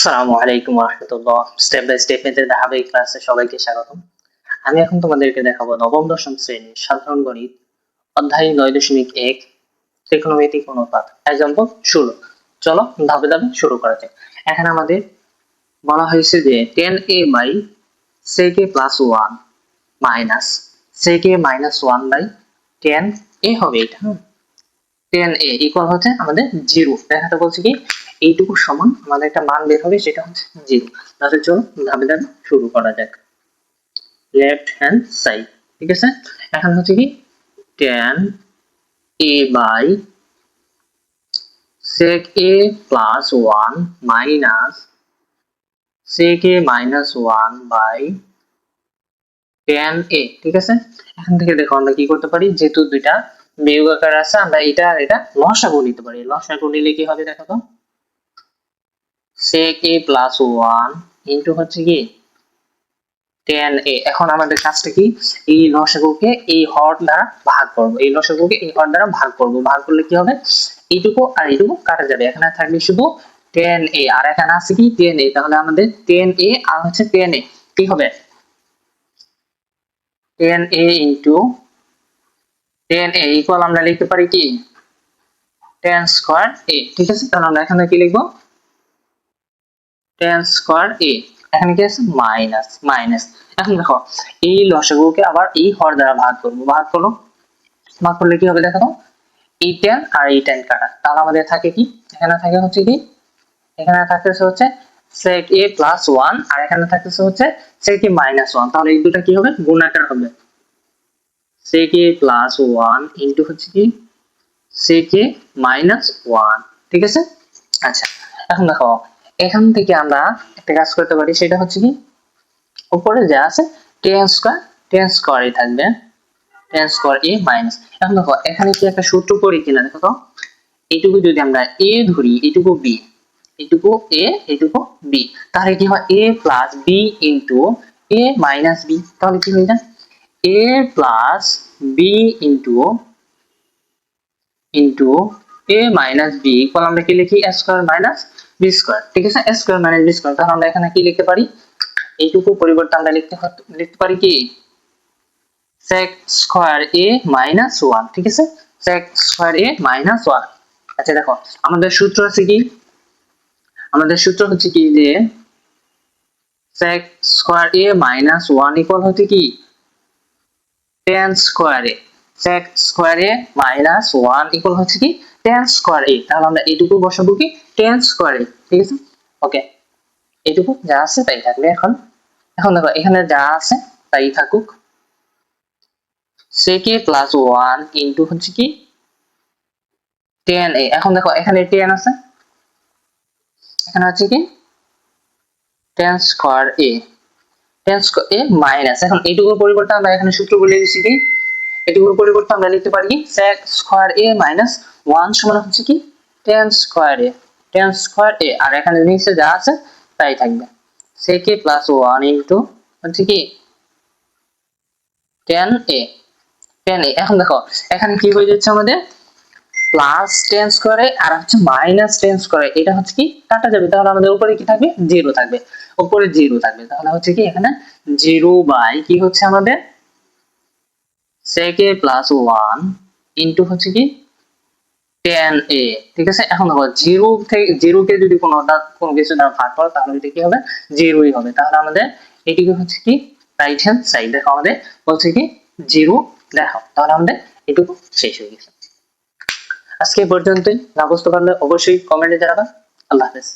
আসসালামু আলাইকুম ওয়া রাহমাতুল্লাহ। স্টেপ বাই স্টেপ মেথড ধারাবাহিক ক্লাসে সবাইকে স্বাগতম। আমি এখন তোমাদেরকে দেখাবো নবম দশম শ্রেণীর সাধারণ গণিত অধ্যায় 9.1 ত্রিকোণমিতিক অনুপাত এক্সাম্পল 16। চলো ধাপে ধাপে শুরু করা যাক। এখানে আমাদের বলা হয়েছে যে 10a by sec a plus 1 minus sec a minus 1 by 10a হবে এটা। 10a ইকুয়াল হচ্ছে আমাদের 0 দেখাতে বলছে কি এইটুকু সমান আমাদের একটা মান বের হবে সেটা হচ্ছে 0। তাহলে চলো ধাপে ধাপে শুরু করা যাক। লেফট হ্যান্ড সাইড, ঠিক আছে। এখন হচ্ছে কি 10a by sec a plus 1 minus sec a minus 1 by 10a, ঠিক আছে। এখান থেকে দেখো আমরা কি করতে পারি, যেহেতু দুইটা বিয়োগ আকার আছে আমরা এটা আর এটা লসাগু নিতে পারি। লসাগু নিলে কি হবে দেখো তো, sec a প্লাস 1 ইনটু হচ্ছে কি 10a। এখন আমাদের কাজটা কি, এই লসাগুকে এই হর দ্বারা ভাগ করব, এই লসাগুকে এই হর দ্বারা ভাগ করব। ভাগ করলে কি হবে, এইটুকু আর এইটুকু কাটা যাবে, এখানে থাকবে শুধু 10a আর এখানে আছে কি 10a। তাহলে আমাদের 10a আর হচ্ছে 10a কি হবে 10a ইনটু 10a ইকুয়াল আমরা লিখতে পারি কি 10 স্কয়ার a, ঠিক আছে। তাহলে আমরা এখানে কি লিখবো 10 স্কয়ার a, এখানে কি আছে মাইনাস মাইনাস। এখন দেখো এই লসাগুকে আবার এই হর দ্বারা ভাগ করব, ভাগ করলে কি হবে দেখো তো, এই 10 আর এই 10 কাটা, তাহলে আমাদের থাকে কি এখানে থাকে হচ্ছে কি এখানে থাকতেছে হচ্ছে sec a প্লাস 1 আর এখানে থাকতেছে হচ্ছে sec a মাইনাস 1। তাহলে এই দুটো কি হবে গুণাকার হবে, sec a প্লাস 1 ইনটু হচ্ছে কি sec a মাইনাস 1, ঠিক আছে। আচ্ছা এখন দেখো এখান থেকে আমরা একটা কাজ করতে পারি, সেটা হচ্ছে কি উপরে যা আছে 10 স্কয়ার এ থাকবে 10 স্কয়ার a মাইনাস। এখন দেখো এখানে কি একটা সূত্র পড়ি কিনা দেখো তো, এইটুকু যদি আমরা a ধরি, এইটুকু b, এইটুকু a এইটুকু b, তাহলে কি হয় a plus b into a minus b। তাহলে কি হয়ে যায় a plus b into a minus b equal আমরা কি লিখি a square minus b square, ঠিক আছে। a square minus b square, তাহলে আমরা এখানে কি লিখতে পারি, এইটুকু পরিবর্তে আমরা লিখতে পারি কি sec স্কয়ার a মাইনাস 1, ঠিক আছে। sec square a minus 1। আচ্ছা দেখো আমাদের সূত্র আছে কি, আমাদের সূত্র হচ্ছে কি যে sec square a minus 1 equal হচ্ছে কি 10 square a, sec square a minus 1 equal হচ্ছে কি 10 স্কয়ার a। তাহলে আমরা এইটুকু বসাবো কি 10 স্কয়ার a, ঠিক আছে। ওকে এইটুকু যা আছে তাই থাকবে। এখন দেখো এখানে যা আছে তাই থাকুক, sec a প্লাস 1 ইনটু হচ্ছে কি 10a। এখন দেখো এখানে 10 আছে, এখানে হচ্ছে কি 10 square a, 10 square a minus, এখন এইটুকুর পরিবর্তে আমরা এখানে সূত্র বলে দিয়েছি কি এইটুকুর পরিবর্তে আমরা লিখতে পারি কি sec স্কয়ার a মাইনাস 1 সমান হচ্ছে কি 10 স্কয়ার a, 10 স্কয়ার a আর এখানে নিচে যা আছে তাই থাকবে sec a প্লাস 1 ইনটু হচ্ছে কি 10a। এখন দেখো এখানে কি হয়ে যাচ্ছে আমাদের প্লাস 10 স্কয়ার a আর হচ্ছে মাইনাস 10 স্কয়ার a, এটা হচ্ছে কি কাটা যাবে, তাহলে আমাদের উপরে কি থাকবে 0 থাকবে, উপরে 0 থাকবে। তাহলে হচ্ছে কি এখানে 0 বাই কি হচ্ছে আমাদের sec a প্লাস 1 ইনটু হচ্ছে কি 10a, ঠিক আছে। এখন দেখো 0 থেকে 0 কে যদি কোনো কিছু দ্বারা ভাগ করো তাহলে এটা কি হবে 0ই হবে। তাহলে আমাদের এটিকে হচ্ছে কি রাইট হ্যান্ড সাইড, দেখো আমাদের বলছে কি 0 দেখো, তাহলে আমাদের এটুকু শেষ হয়ে গেছে। আজকে পর্যন্তই, না বুঝতে পারলে অবশ্যই কমেন্টে জানাবা। আল্লাহ হাফেজ।